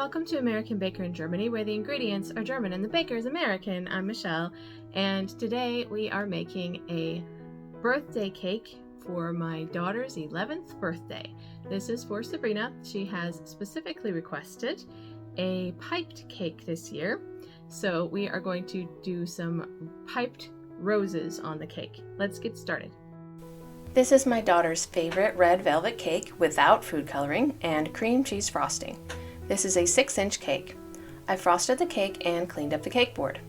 welcome to American Baker in Germany, where the ingredients are German and the baker is American. I'm Michelle, and today we are making a birthday cake for my daughter's 11th birthday. This is for Sabrina. She has specifically requested a piped cake this year, so we are going to do some piped roses on the cake. Let's get started. This is my daughter's favorite red velvet cake without food coloring and cream cheese frosting. This is a 6-inch cake. I frosted the cake and cleaned up the cake board.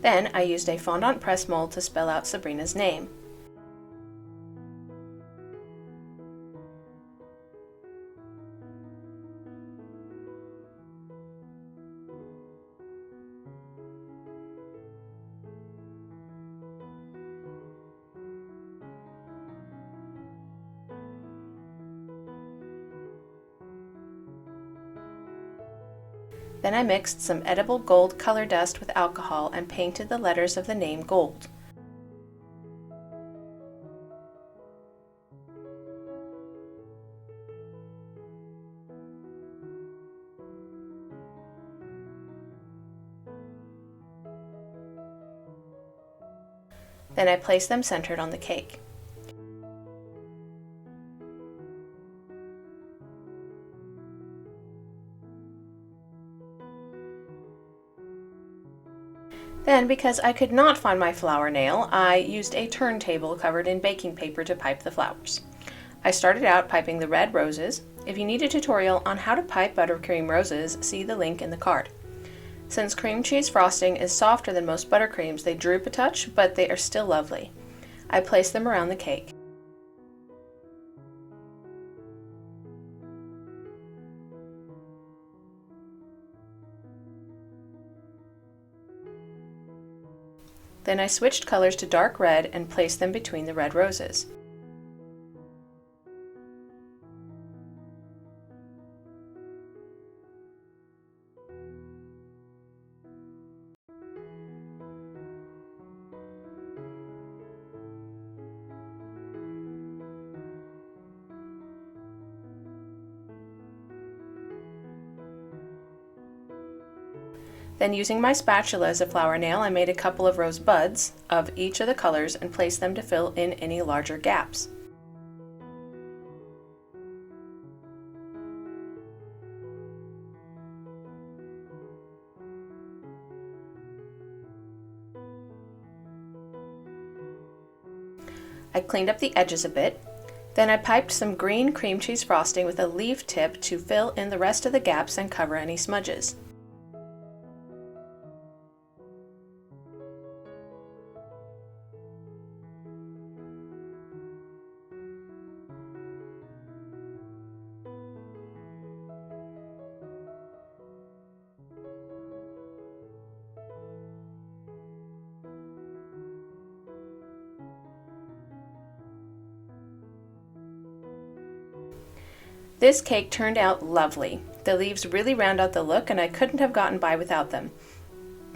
Then I used a fondant press mold to spell out Sabrina's name. Then I mixed some edible gold color dust with alcohol and painted the letters of the name gold. Then I placed them centered on the cake. Then, because I could not find my flower nail, I used a turntable covered in baking paper to pipe the flowers. I started out piping the red roses. If you need a tutorial on how to pipe buttercream roses, see the link in the card. Since cream cheese frosting is softer than most buttercreams, they droop a touch, but they are still lovely. I placed them around the cake. Then I switched colors to dark red and placed them between the red roses. Then, using my spatula as a flower nail, I made a couple of rose buds of each of the colors and placed them to fill in any larger gaps. I cleaned up the edges a bit. Then I piped some green cream cheese frosting with a leaf tip to fill in the rest of the gaps and cover any smudges. This cake turned out lovely. The leaves really round out the look, and I couldn't have gotten by without them.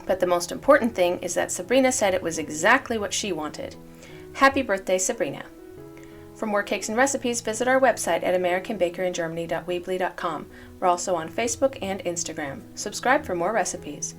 But the most important thing is that Sabrina said it was exactly what she wanted. Happy birthday, Sabrina! For more cakes and recipes, visit our website at americanbakeringermany.weebly.com. We're also on Facebook and Instagram. Subscribe for more recipes.